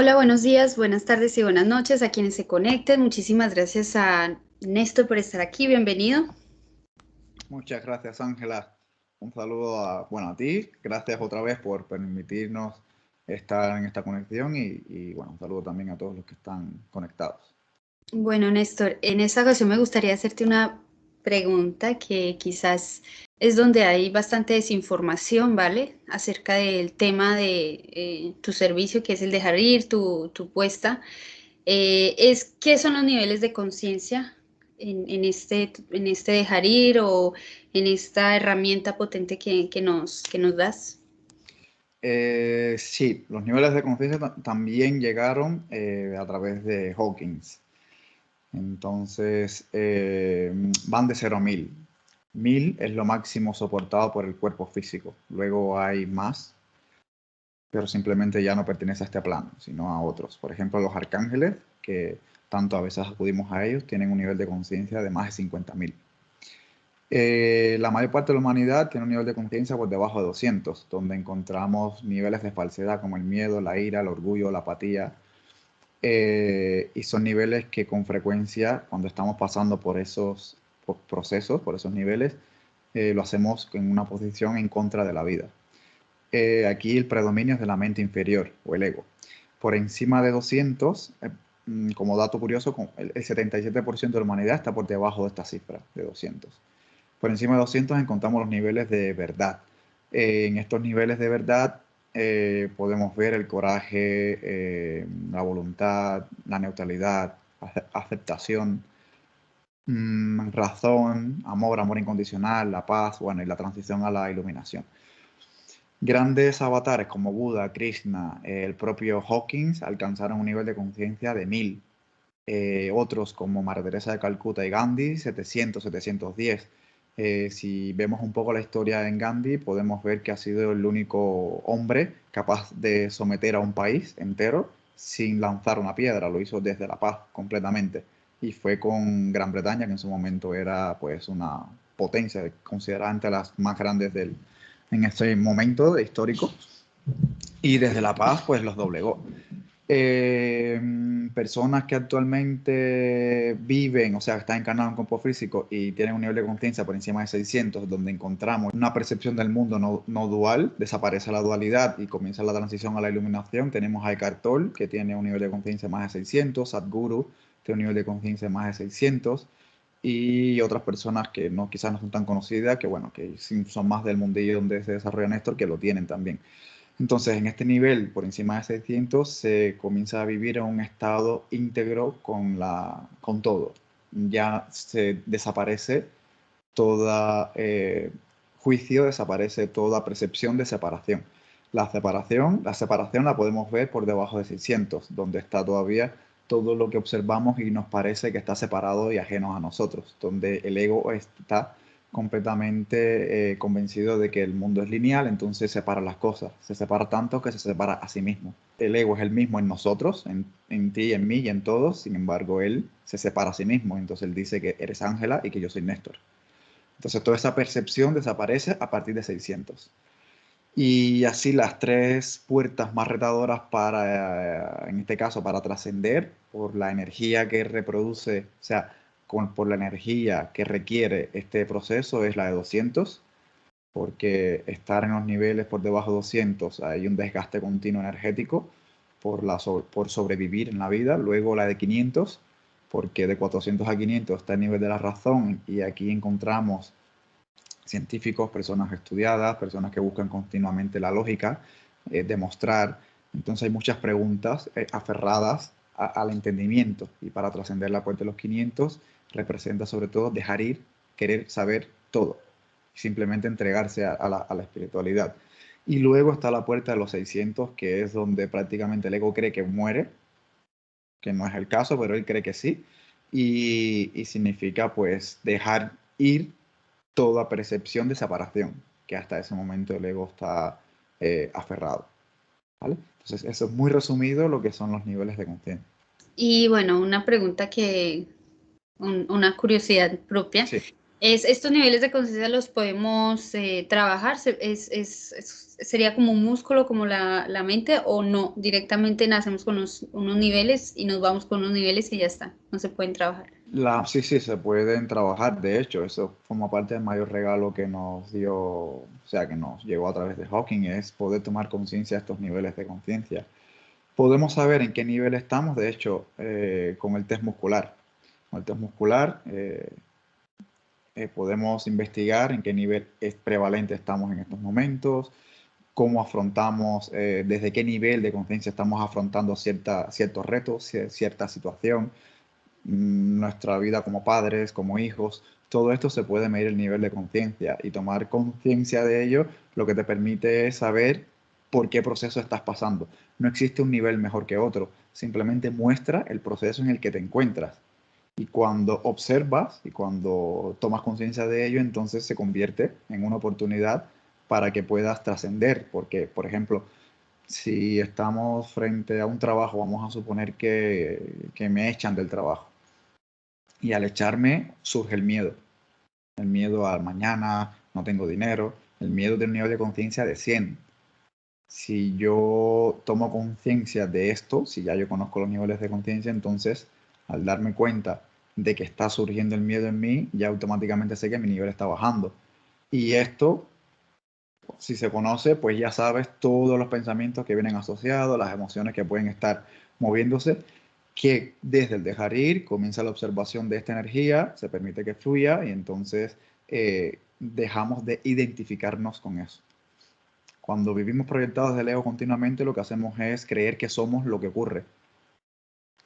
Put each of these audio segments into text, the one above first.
Hola, buenos días, buenas tardes y buenas noches a quienes se conecten. Muchísimas gracias a Néstor por estar aquí. Bienvenido. Muchas gracias, Ángela. Un saludo a ti. Gracias otra vez por permitirnos estar en esta conexión y un saludo también a todos los que están conectados. Bueno, Néstor, en esta ocasión me gustaría hacerte una pregunta que quizás es donde hay bastante desinformación, ¿vale? Acerca del tema de tu servicio, que es el dejar ir, tu puesta. ¿Qué son los niveles de conciencia en este dejar ir o en esta herramienta potente que nos das? Sí, los niveles de conciencia también llegaron a través de Hawkins. Entonces, van de 0 a 1000. 1000 es lo máximo soportado por el cuerpo físico. Luego hay más, pero simplemente ya no pertenece a este plano, sino a otros. Por ejemplo, los arcángeles, que tanto a veces acudimos a ellos, tienen un nivel de conciencia de más de 50.000. La mayor parte de la humanidad tiene un nivel de conciencia por debajo de 200, donde encontramos niveles de falsedad como el miedo, la ira, el orgullo, la apatía, y son niveles que con frecuencia, cuando estamos pasando por esos procesos, por esos niveles, lo hacemos en una posición en contra de la vida. Aquí el predominio es de la mente inferior o el ego. Por encima de 200, como dato curioso, el 77% de la humanidad está por debajo de esta cifra de 200. Por encima de 200 encontramos los niveles de verdad. En estos niveles de verdad podemos ver el coraje, la voluntad, la neutralidad, aceptación, razón, amor incondicional, la paz, y la transición a la iluminación. Grandes avatares como Buda, Krishna, el propio Hawkins alcanzaron un nivel de conciencia de 1000. Otros como María Teresa de Calcuta y Gandhi, 700, 710. Si vemos un poco la historia en Gandhi, podemos ver que ha sido el único hombre capaz de someter a un país entero sin lanzar una piedra. Lo hizo desde la paz completamente. Y fue con Gran Bretaña, que en su momento era pues una potencia, considerada entre las más grandes en ese momento histórico. Y desde la paz pues los doblegó. Personas que actualmente viven, o sea, están encarnados en cuerpo físico y tienen un nivel de conciencia por encima de 600, donde encontramos una percepción del mundo no dual, desaparece la dualidad y comienza la transición a la iluminación. Tenemos a Eckhart Tolle, que tiene un nivel de conciencia de más de 600, Sadhguru tiene un nivel de conciencia de más de 600, y otras personas que quizás no son tan conocidas, que sí son más del mundillo donde se desarrolla Néstor, que lo tienen también. Entonces, en este nivel, por encima de 600, se comienza a vivir en un estado íntegro con todo. Ya se desaparece toda juicio, desaparece toda percepción de separación. La separación la podemos ver por debajo de 600, donde está todavía todo lo que observamos y nos parece que está separado y ajeno a nosotros, donde el ego está completamente convencido de que el mundo es lineal, entonces separa las cosas. Se separa tanto que se separa a sí mismo. El ego es el mismo en nosotros, en ti, en mí y en todos, sin embargo, él se separa a sí mismo. Entonces él dice que eres Ángela y que yo soy Néstor. Entonces toda esa percepción desaparece a partir de 600. Y así las tres puertas más retadoras para, en este caso, para trascender por la energía que reproduce, o sea, por la energía que requiere este proceso es la de 200, porque estar en los niveles por debajo de 200 hay un desgaste continuo energético por sobrevivir en la vida. Luego la de 500, porque de 400 a 500 está el nivel de la razón y aquí encontramos científicos, personas estudiadas, personas que buscan continuamente la lógica, demostrar. Entonces hay muchas preguntas aferradas al entendimiento, y para trascender la puerta de los 500 representa sobre todo dejar ir, querer saber todo, simplemente entregarse a la espiritualidad. Y luego está la puerta de los 600, que es donde prácticamente el ego cree que muere, que no es el caso, pero él cree que sí, y significa pues dejar ir toda percepción de separación, que hasta ese momento el ego está aferrado. ¿Vale? Entonces, eso es muy resumido lo que son los niveles de conciencia. Y bueno, una pregunta una curiosidad propia. Sí. Estos niveles de conciencia los podemos trabajar, sería como un músculo, como la mente, o no, directamente nacemos con unos niveles y nos vamos con unos niveles y ya está, no se pueden trabajar. Sí, sí, se pueden trabajar. De hecho, eso forma parte del mayor regalo que nos dio, o sea, que nos llegó a través de Hawking, es poder tomar conciencia de estos niveles de conciencia. Podemos saber en qué nivel estamos, de hecho, con el test muscular. Con el test muscular podemos investigar en qué nivel es prevalente estamos en estos momentos, cómo afrontamos, desde qué nivel de conciencia estamos afrontando ciertos retos, cierta situación, nuestra vida como padres, como hijos. Todo esto se puede medir el nivel de conciencia y tomar conciencia de ello lo que te permite es saber por qué proceso estás pasando. No existe un nivel mejor que otro, simplemente muestra el proceso en el que te encuentras. Y cuando observas y cuando tomas conciencia de ello, entonces se convierte en una oportunidad para que puedas trascender. Porque, por ejemplo, si estamos frente a un trabajo, vamos a suponer que me echan del trabajo. Y al echarme surge el miedo. El miedo al mañana, no tengo dinero, el miedo de un nivel de conciencia de 100. Si yo tomo conciencia de esto, si ya yo conozco los niveles de conciencia, entonces al darme cuenta de que está surgiendo el miedo en mí, ya automáticamente sé que mi nivel está bajando. Y esto, si se conoce, pues ya sabes todos los pensamientos que vienen asociados, las emociones que pueden estar moviéndose, que desde el dejar ir comienza la observación de esta energía, se permite que fluya y entonces dejamos de identificarnos con eso. Cuando vivimos proyectados del ego continuamente, lo que hacemos es creer que somos lo que ocurre.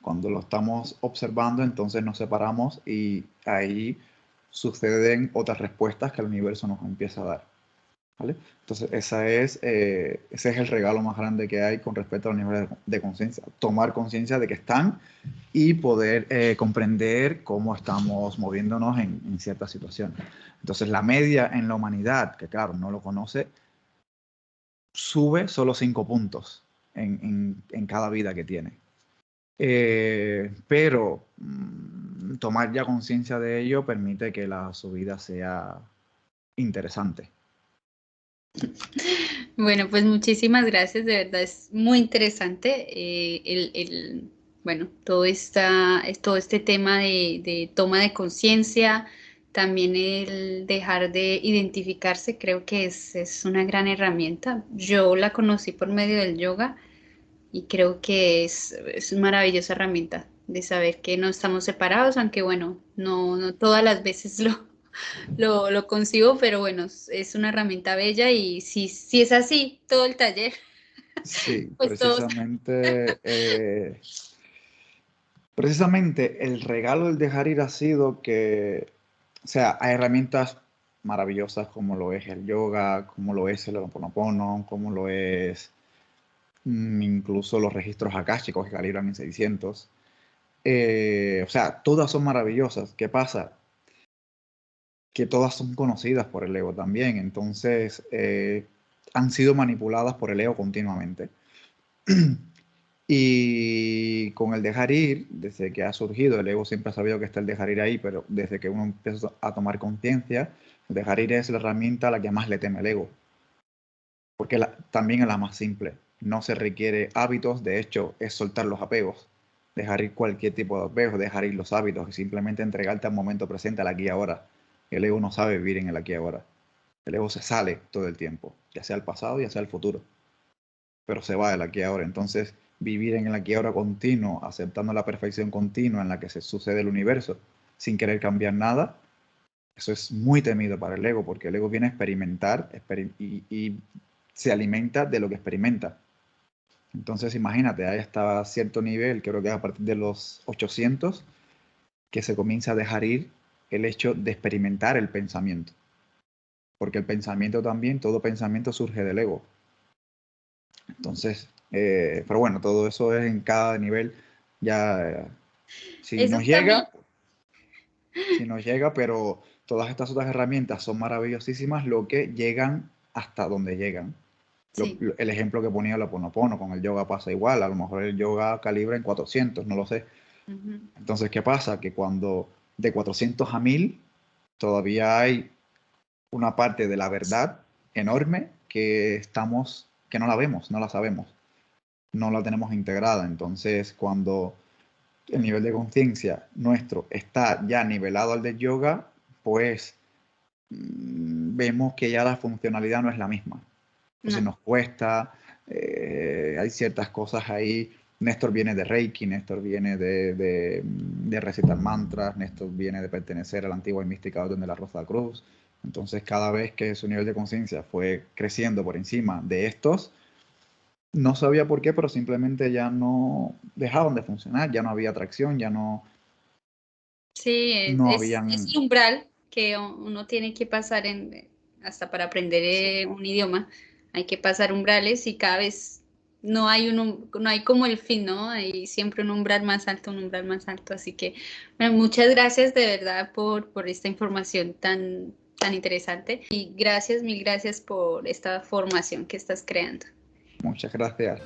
Cuando lo estamos observando, entonces nos separamos y ahí suceden otras respuestas que el universo nos empieza a dar. ¿Vale? Entonces, ese es el regalo más grande que hay con respecto a los niveles de conciencia. Tomar conciencia de que están y poder comprender cómo estamos moviéndonos en ciertas situaciones. Entonces, la media en la humanidad, que claro, no lo conoce, sube solo 5 puntos en cada vida que tiene. Pero tomar ya conciencia de ello permite que la subida sea interesante. Bueno, pues muchísimas gracias, de verdad es muy interesante bueno, todo este tema de toma de conciencia, también el dejar de identificarse, creo que es una gran herramienta. Yo la conocí por medio del yoga y creo que es una maravillosa herramienta de saber que no estamos separados, aunque bueno, no todas las veces lo consigo, pero bueno, es una herramienta bella y si es así, todo el taller, Sí, pues todos. precisamente el regalo del dejar ir ha sido que, o sea, hay herramientas maravillosas como lo es el yoga, como lo es el Ho'oponopono, como lo es incluso los registros akáshicos que calibran en 600. O sea, todas son maravillosas. ¿Qué pasa? Que todas son conocidas por el ego también, entonces han sido manipuladas por el ego continuamente. Y con el dejar ir, desde que ha surgido, el ego siempre ha sabido que está el dejar ir ahí, pero desde que uno empieza a tomar conciencia, el dejar ir es la herramienta a la que más le teme el ego, porque también es la más simple. No se requiere hábitos, de hecho, es soltar los apegos, dejar ir cualquier tipo de apego, dejar ir los hábitos y simplemente entregarte al momento presente, al aquí y ahora. El ego no sabe vivir en el aquí y ahora. El ego se sale todo el tiempo, ya sea el pasado, ya sea el futuro, pero se va del aquí y ahora. Entonces, vivir en el aquí y ahora continuo, aceptando la perfección continua en la que se sucede el universo, sin querer cambiar nada, eso es muy temido para el ego, porque el ego viene a experimentar y se alimenta de lo que experimenta. Entonces, imagínate, hay hasta cierto nivel, creo que es a partir de los 800, que se comienza a dejar ir el hecho de experimentar el pensamiento. Porque el pensamiento también, todo pensamiento surge del ego. Entonces, pero bueno, todo eso es en cada nivel. Ya, si Eso nos también, llega, si nos llega, pero todas estas otras herramientas son maravillosísimas, lo que llegan hasta donde llegan. sí. El ejemplo que ponía lo Ponopono, con el yoga pasa igual, a lo mejor el yoga calibra en 400, no lo sé. Ujú. Entonces, ¿qué pasa? Que cuando de 400 a 1000 todavía hay una parte de la verdad enorme que no la vemos, no la sabemos, no la tenemos integrada. Entonces, cuando el nivel de conciencia nuestro está ya nivelado al de yoga, pues vemos que ya la funcionalidad no es la misma. Entonces No. nos cuesta, hay ciertas cosas ahí. Néstor viene de Reiki, Néstor viene de recitar mantras, Néstor viene de pertenecer a la antigua y mística orden de la Rosa Cruz. Entonces, cada vez que su nivel de conciencia fue creciendo por encima de estos, no sabía por qué, pero simplemente ya no dejaban de funcionar, ya no había atracción, ya no, Sí, no es habían... el umbral que uno tiene que pasar hasta para aprender Sí, un idioma. Hay que pasar umbrales y cada vez no hay como el fin, ¿no? Hay siempre un umbral más alto, un umbral más alto. Así que, bueno, muchas gracias de verdad por esta información tan interesante. Y gracias, mil gracias por esta formación que estás creando. muchas gracias.